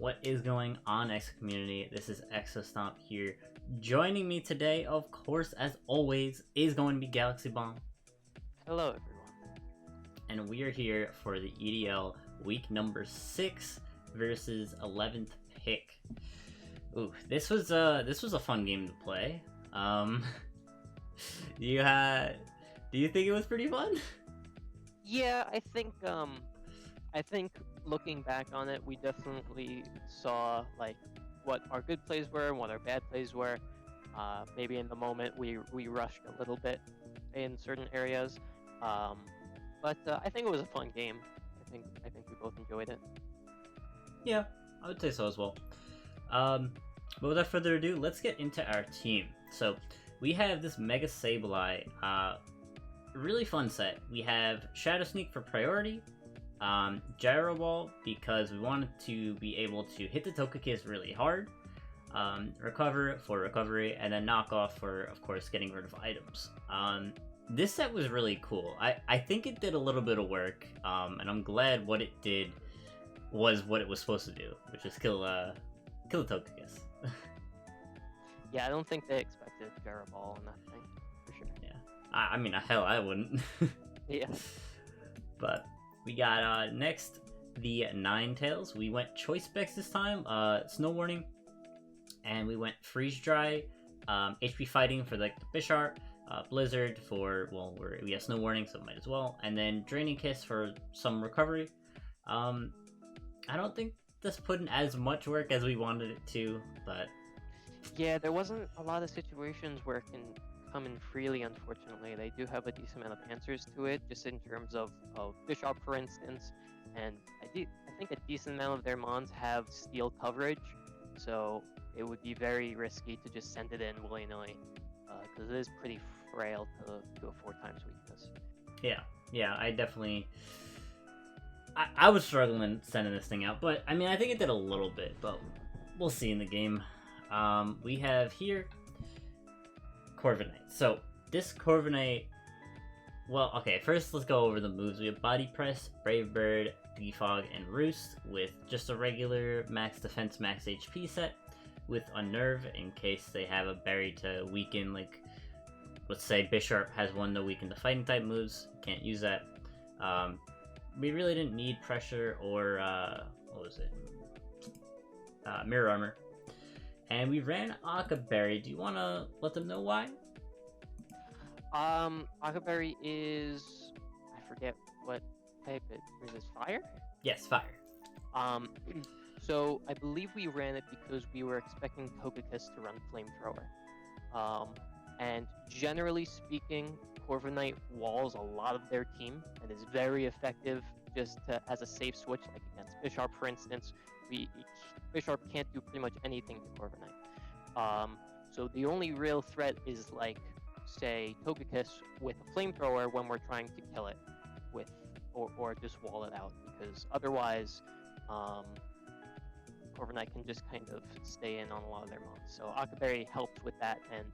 What is going on, Exo community? This is Exostomp here. Joining me today, of course, as always, is going to be Galaxy Bomb. Hello, everyone. And we are here for the EDL week number 6 versus 11th pick. Ooh, this was a fun game to play. Do you think it was pretty fun? Yeah, I think looking back on it, we definitely saw like what our good plays were and what our bad plays were. Maybe in the moment we rushed a little bit in certain areas, but I think it was a fun game. I think we both enjoyed it. Yeah, I would say so as well. But without further ado, let's get into our team. So we have this Mega Sableye, really fun set. We have Shadow Sneak for priority, Gyro Ball because we wanted to be able to hit the Togekiss really hard, Recover for recovery, and then Knock Off for, of course, getting rid of items. This set was really cool. I think it did a little bit of work, and I'm glad what it did was what it was supposed to do, which is kill the Togekiss. Yeah, I don't think they expected Gyro Ball in that thing, for sure. Yeah, I mean, hell, I wouldn't. Yeah. But we got next the Ninetales. We went Choice Specs this time, Snow Warning, and we went Freeze Dry, HP Fighting for like the Bisharp, Blizzard for, well, we have Snow Warning, so might as well, and then Draining Kiss for some recovery. I don't think this put in as much work as we wanted it to, but Yeah, there wasn't a lot of situations where it can come in freely, unfortunately. They do have a decent amount of answers to it, just in terms of Bishop, for instance, and I think a decent amount of their mons have steel coverage, so it would be very risky to just send it in willy-nilly, because it is pretty frail to a 4x weakness. yeah, I definitely... I was struggling sending this thing out, but I mean, I think it did a little bit, but we'll see in the game. We have here Corviknight. So this Corviknight, well, okay, first let's go over the moves. We have Body Press, Brave Bird, Defog, and Roost with just a regular max defense, max HP set with Unnerve in case they have a berry to weaken, like, let's say Bisharp has one to weaken the fighting type moves. Can't use that. We really didn't need Pressure or, what was it? Mirror Armor. And we ran Akaberry. Do you want to let them know why? Akaberry is... I forget what type it is. Is fire? Yes, fire. So I believe we ran it because we were expecting Togekiss to run Flamethrower. And generally speaking, Corviknight walls a lot of their team and is very effective just as a safe switch, like against Bisharp, for instance. Bisharp can't do pretty much anything to Corviknight. So the only real threat is, like, say, Togekiss with a Flamethrower when we're trying to kill it with, or just wall it out, because otherwise, Corviknight can just kind of stay in on a lot of their mons. So Akaberry helps with that and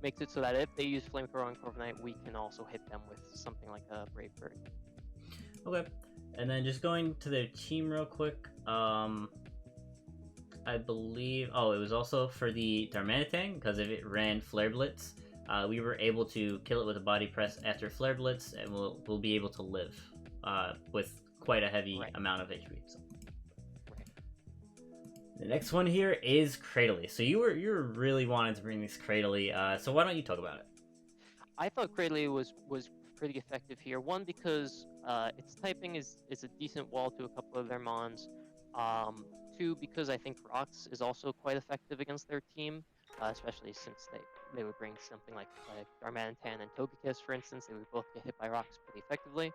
makes it so that if they use Flamethrower on Corviknight, we can also hit them with something like a Brave Bird. Okay, and then just going to their team real quick, I believe, it was also for the Darmanitan, because if it ran Flare Blitz, we were able to kill it with a Body Press after Flare Blitz, and we'll be able to live with quite a heavy amount of HP. So. The next one here is Cradily. So you were really wanting to bring this Cradily, so why don't you talk about it? I thought Cradily was pretty effective here. One, because its typing is a decent wall to a couple of their mons. Two, because I think Rocks is also quite effective against their team, especially since they would bring something like Darmanitan and Togekiss, for instance. They would both get hit by Rocks pretty effectively.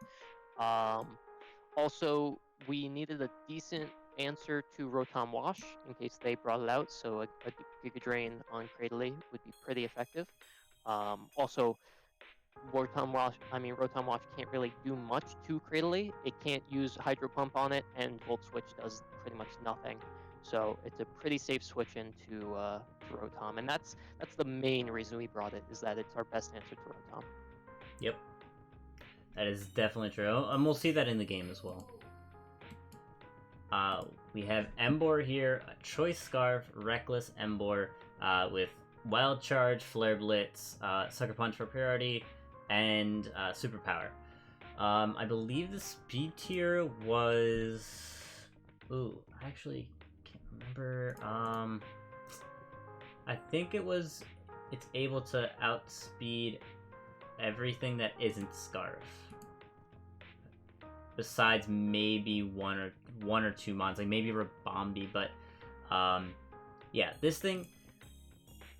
Also, we needed a decent answer to Rotom Wash in case they brought it out, so a Giga Drain on Cradily would be pretty effective. Also, Rotom Wash can't really do much to Cradily. It can't use Hydro Pump on it, and Volt Switch does pretty much nothing. So it's a pretty safe switch into Rotom, and that's the main reason we brought it, is that it's our best answer to Rotom. Yep, that is definitely true, and we'll see that in the game as well. We have Embor here, a Choice Scarf, Reckless Embor, with Wild Charge, Flare Blitz, Sucker Punch for priority, and Superpower. I believe the speed tier was... Ooh, I actually can't remember. I think it's able to outspeed everything that isn't Scarf. Besides maybe one or two mons, like maybe Rabombi, but yeah, this thing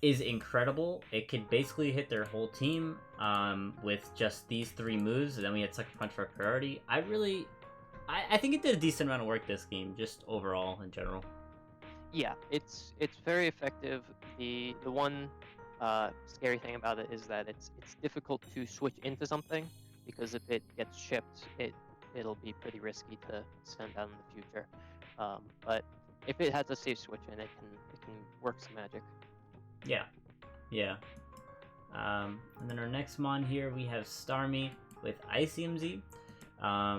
is incredible. It could basically hit their whole team with just these 3 moves, and then we had Sucker Punch for priority. I think it did a decent amount of work this game, just overall in general. Yeah, it's very effective. The one scary thing about it is that it's difficult to switch into something, because if it gets shipped, it'll be pretty risky to send out in the future. But if it has a safe switch in, it can work some magic. Yeah, yeah. And then our next mon here, we have Starmie with ICMZ.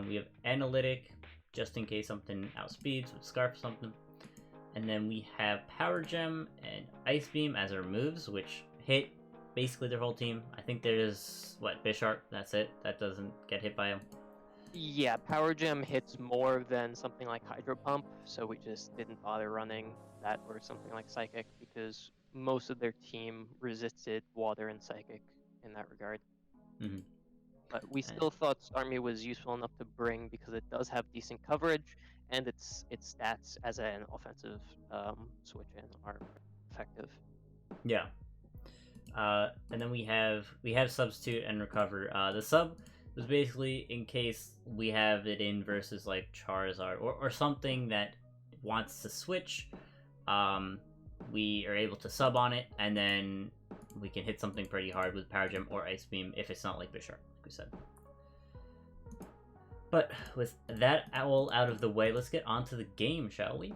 We have Analytic, just in case something outspeeds with Scarf or something. And then we have Power Gem and Ice Beam as our moves, which hit basically their whole team. I think there's, Bisharp, that's it. That doesn't get hit by him. Yeah, Power Gem hits more than something like Hydro Pump, so we just didn't bother running that or something like Psychic, because most of their team resisted Water and Psychic in that regard. Mm-hmm. But we still thought Starmie was useful enough to bring, because it does have decent coverage, and its stats as an offensive switch-in are effective. Yeah. And then we have Substitute and Recover. The sub was basically in case we have it in versus like Charizard or something that wants to switch. We are able to sub on it, and then we can hit something pretty hard with Power Gem or Ice Beam if it's not like Bisharp, like we said. But with that all out of the way, let's get on to the game, shall we?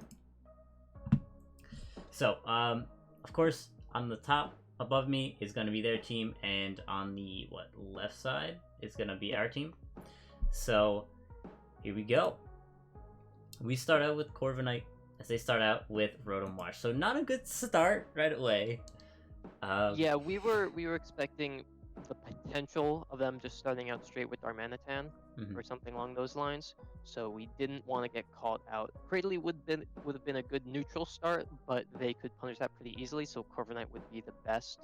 So, of course, on the top above me is going to be their team, and on the left side is going to be our team. So here we go. We start out with Corviknight, as they start out with Rotom Wash. So not a good start right away. Yeah, we were expecting the potential of them just starting out straight with Darmanitan or something along those lines. So we didn't want to get caught out. Cradley would have been a good neutral start, but they could punish that pretty easily. So Corviknight would be the best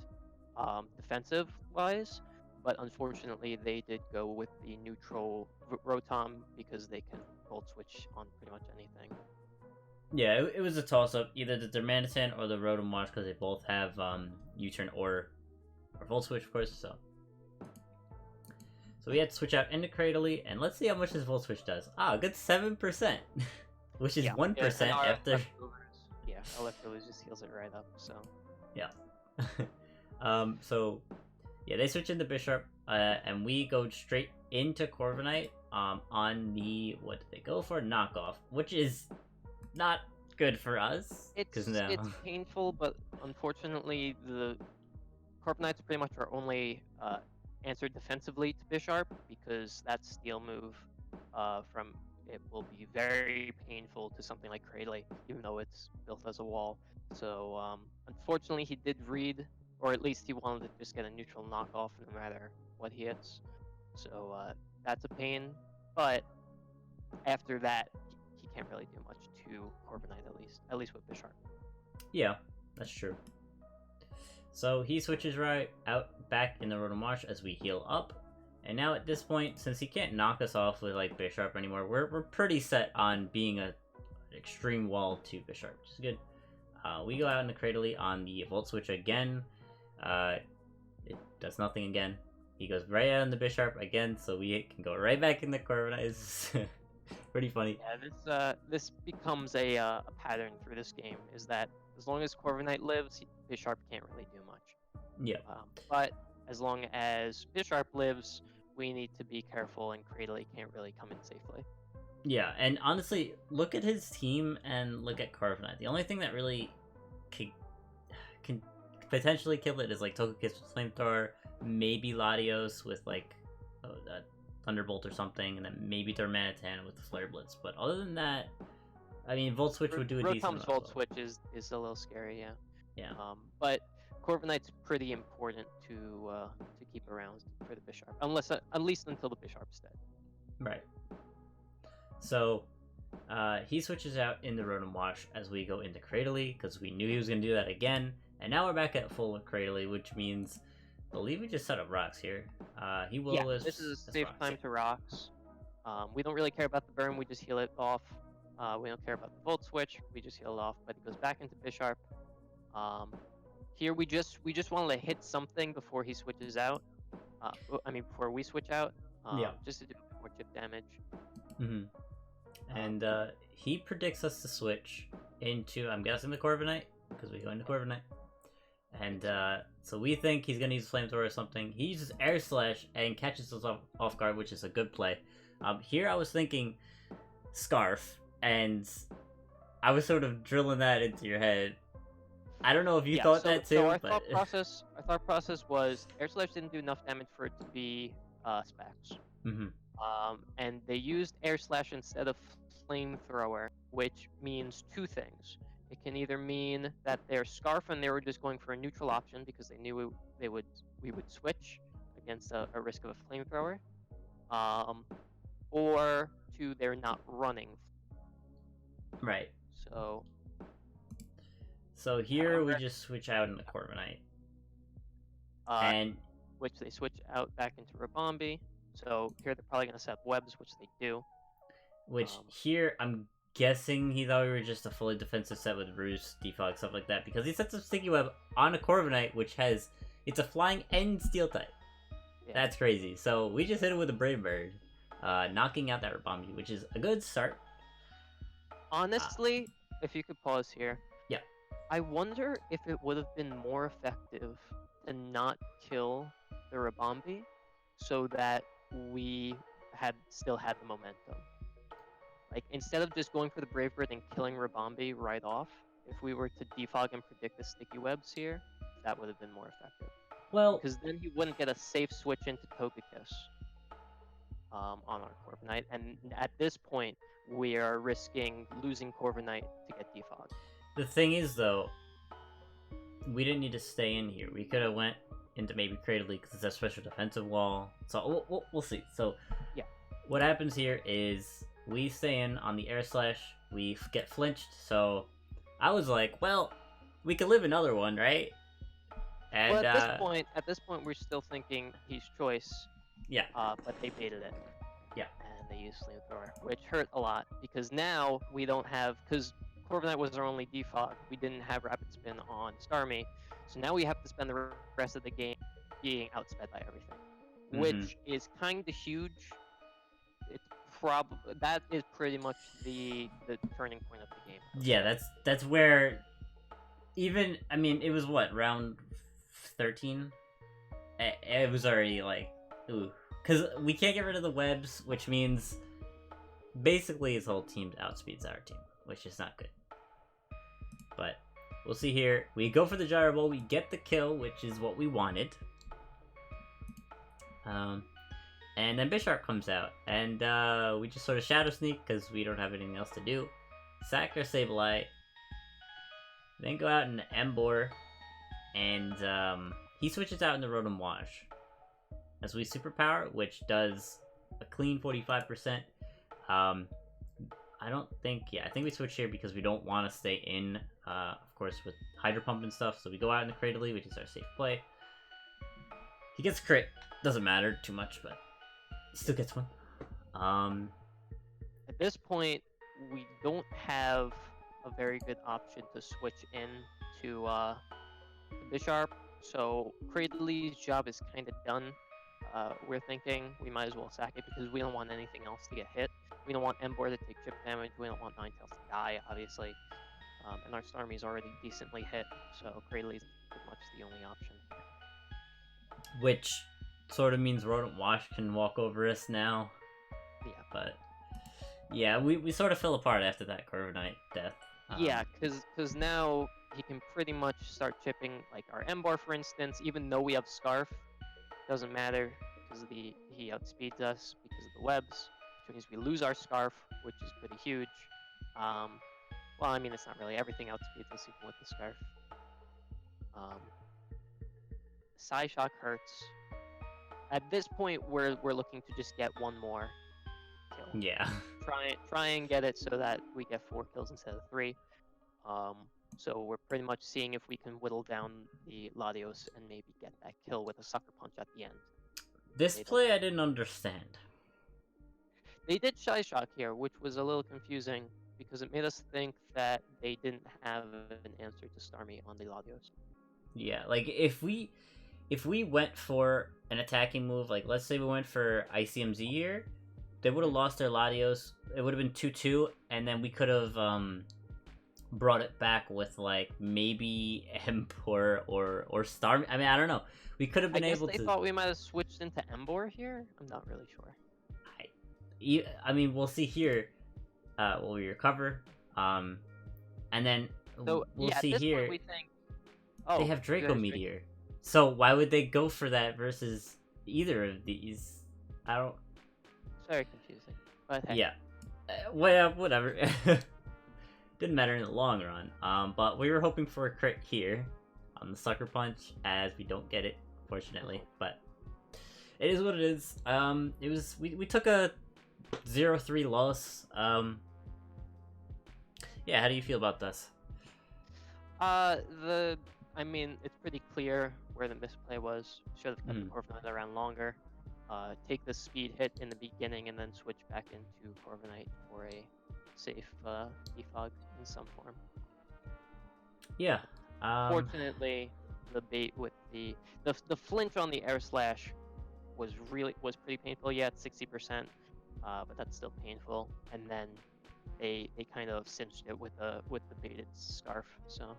defensive wise. But unfortunately, they did go with the neutral Rotom, because they can Volt Switch on pretty much anything. Yeah, it was a toss-up, either the Darmanitan or the Rotom Wash, because they both have U-turn or Volt Switch, of course. So we had to switch out into Cradley, and let's see how much this Volt Switch does. A good 7%, which is 1% after. Yeah, our leftovers just heals it right up. So yeah. So yeah, they switch into Bisharp, and we go straight into Corviknight on the, what did they go for? Knockoff, which is not good for us. It's painful, but unfortunately the Corviknights pretty much are only answered defensively to Bisharp, because that Steel move from it will be very painful to something like Cradley, even though it's built as a wall. So unfortunately he did read, or at least he wanted to just get a neutral knockoff no matter what he hits. So that's a pain, but after that he can't really do much to Corviknight, at least with Bisharp. Yeah, that's true. So he switches right out back in the Rotom Wash as we heal up. And now at this point, since he can't knock us off with like Bisharp anymore, we're pretty set on being an extreme wall to Bisharp, which is good. We go out in the Cradley on the Volt Switch again. It does nothing again. He goes right out in the Bisharp again, so we can go right back in the Corviknight. Pretty funny. Yeah, this becomes a pattern through this game, is that as long as Corviknight lives, Bisharp can't really do much. Yeah. But as long as Bisharp lives, we need to be careful, and Cradley can't really come in safely. Yeah, and honestly, look at his team and look at Corviknight. The only thing that really can potentially kill it is like Togekiss with Flamethrower, maybe Latios with like Thunderbolt or something, and then maybe Darmanitan with the Flare Blitz. But other than that, I mean, Volt Switch would do a decent Rotom's amount. Volt Well. Switch is a little scary, yeah. Yeah. But Corviknight's pretty important to keep around for the Bisharp, unless at least until the Bisharp's dead. Right. So, he switches out in the Rotom Wash as we go into Cradily, because we knew he was going to do that again. And now we're back at full Cradily, which means, I believe we just set up rocks here. He will Yeah, this is a safe rocks, time to rocks. We don't really care about the burn, we just heal it off. We don't care about the Volt Switch, we just heal it off, but it goes back into Bisharp. Here we just wanted to hit something before he switches out. Before we switch out, Yeah. just to do more chip damage. Mm-hmm. And he predicts us to switch into, I'm guessing, the Corviknight, because we go into Corviknight. And so we think he's going to use Flamethrower or something. He uses Air Slash and catches us off guard, which is a good play. Here I was thinking Scarf, and I was sort of drilling that into your head. I don't know if you thought that too, so our but... thought process was Air Slash didn't do enough damage for it to be Specs. Mm-hmm. And they used Air Slash instead of Flamethrower, which means two things. It can either mean that they're Scarf and they were just going for a neutral option because they knew we would switch against a risk of a Flamethrower, or two, they're not running. Right. So here we just switch out in the Corviknight. And which they switch out back into Rabombi. So here they're probably going to set up webs, which they do. Which here, I'm guessing he thought we were just a fully defensive set with Roost, Defog, stuff like that, because he sets up Sticky Web on a Corviknight, which has, it's a flying and steel type. Yeah. That's crazy. So we just hit it with a Brave Bird, knocking out that Rabombi, which is a good start. Honestly, if you could pause here. Yeah. I wonder if it would have been more effective to not kill the Rabombi so that we still had the momentum. Like, instead of just going for the Brave Bird and killing Rabombi right off, if we were to defog and predict the Sticky Webs here, that would have been more effective. Well, because then he wouldn't get a safe switch into Togekiss on our Corviknight, and at this point, we are risking losing Corviknight to get defogged. The thing is, though, we didn't need to stay in here. We could have went into maybe Cradily because it's a special defensive wall. So we'll see. So yeah, what happens here is we stay in on the Air Slash. We get flinched. So I was like, well, we could live another one, right? And well, at this point, we're still thinking he's choice. Yeah. But they baited it. Yeah. And they used Flamethrower, which hurt a lot because now we don't have, because Corviknight was our only defog. We didn't have Rapid Spin on Starmie, so now we have to spend the rest of the game being outsped by everything, which is kind of huge. It's that is pretty much the turning point of the game. Yeah, that's where even, I mean, it was what, round 13? It was already like, ooh. Because we can't get rid of the webs, which means basically his whole team outspeeds our team, which is not good. But we'll see here. We go for the Gyro Ball, we get the kill, which is what we wanted. And then Bisharp comes out, and we just sort of Shadow Sneak because we don't have anything else to do. Sack our Sableye, then go out into Emboar, and he switches out in the Rotom Wash as we Superpower, which does a clean 45%. I think we switch here because we don't want to stay in, of course, with Hydro Pump and stuff, so we go out in the Cradily, which is our safe play. He gets crit, doesn't matter too much, but he still gets one. At this point, we don't have a very good option to switch in to Bisharp, so Cradely's job is kind of done. We're thinking we might as well sack it because we don't want anything else to get hit. We don't want Emboar to take chip damage. We don't want Ninetales to die, obviously. And our Starmie's already decently hit, so Cradely's pretty much the only option. Which sort of means Rodent Wash can walk over us now. Yeah. But yeah, we sort of fell apart after that Corviknight death. Yeah, because now he can pretty much start chipping, like our Emboar, for instance, even though we have Scarf. Doesn't matter because he outspeeds us because of the webs, which means we lose our Scarf, which is pretty huge. Well, I mean, it's not really. Everything outspeeds us even with the Scarf. Um, Psyshock hurts. At this point, we're looking to just get one more kill. Yeah. Try and get it so that we get 4 kills instead of 3. Um, so we're pretty much seeing if we can whittle down the Latios and maybe get that kill with a sucker punch at the end. This They don't- play I didn't understand. They did Shy Shock here, which was a little confusing because it made us think that they didn't have an answer to Starmie on the Latios. Yeah, like if we went for an attacking move, like let's say we went for ICMZ here, they would have lost their Latios. It would have been 2-2, and then we could have brought it back with like maybe Empor or Star. I mean, I don't know. We could have been able they to. thought we might have switched into Embor here. I'm not really sure. I mean, we'll see here. Will we recover? And then So we'll yeah, see at this here. point we think, oh, They have you Draco guys Meteor. So why would they go for that versus either of these? I don't. It's very confusing. But hey, Yeah. Well, whatever. Didn't matter in the long run. But we were hoping for a crit here on the Sucker Punch, as we don't get it, fortunately. But it is what it is. It was we took a 0-3 loss. Yeah. How do you feel about this? I mean, it's pretty clear where the misplay was. Should have kept the Corviknight around longer. Take the speed hit in the beginning and then switch back into Corviknight for a safe defog in some form. Yeah. Fortunately, the bait with the flinch on the air slash was pretty painful. Yeah, it's 60%, but that's still painful. And then they kind of cinched it with the baited scarf. So.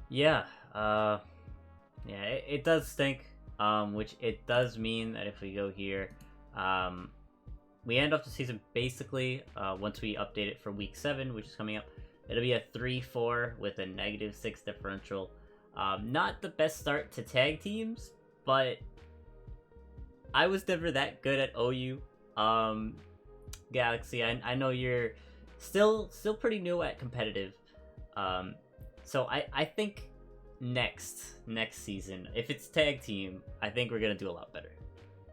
Yeah, it does stink, which it does mean that if we go here, we end off the season basically, once we update it for week 7, which is coming up, it'll be a 3-4 with a -6 differential. Not the best start to tag teams, but I was never that good at OU. Galaxy, I know you're still pretty new at competitive. So I think next season, if it's tag team, I think we're gonna do a lot better.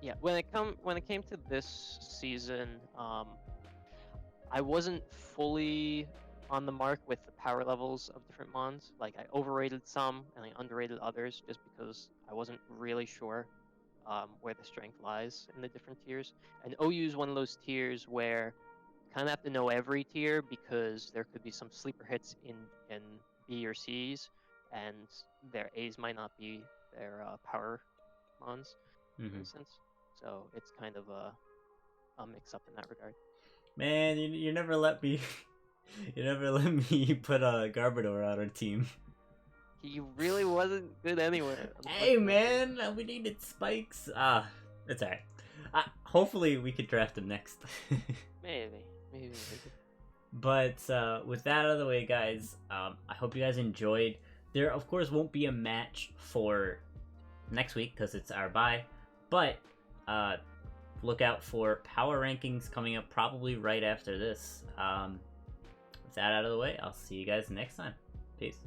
Yeah, when it came to this season, I wasn't fully on the mark with the power levels of different mons. Like I overrated some and I underrated others just because I wasn't really sure where the strength lies in the different tiers. And OU is one of those tiers where you kind of have to know every tier because there could be some sleeper hits in B or C's, and their A's might not be their power mons, for instance. So it's kind of a mix-up in that regard. Man, you never let me, you never let me put a Garbodor on our team. He really wasn't good anywhere. Hey man, we needed spikes. It's alright. Hopefully we could draft him next. Maybe. But with that out of the way, guys, I hope you guys enjoyed. There, of course, won't be a match for next week because it's our bye. But look out for power rankings coming up probably right after this. With that out of the way, I'll see you guys next time. Peace.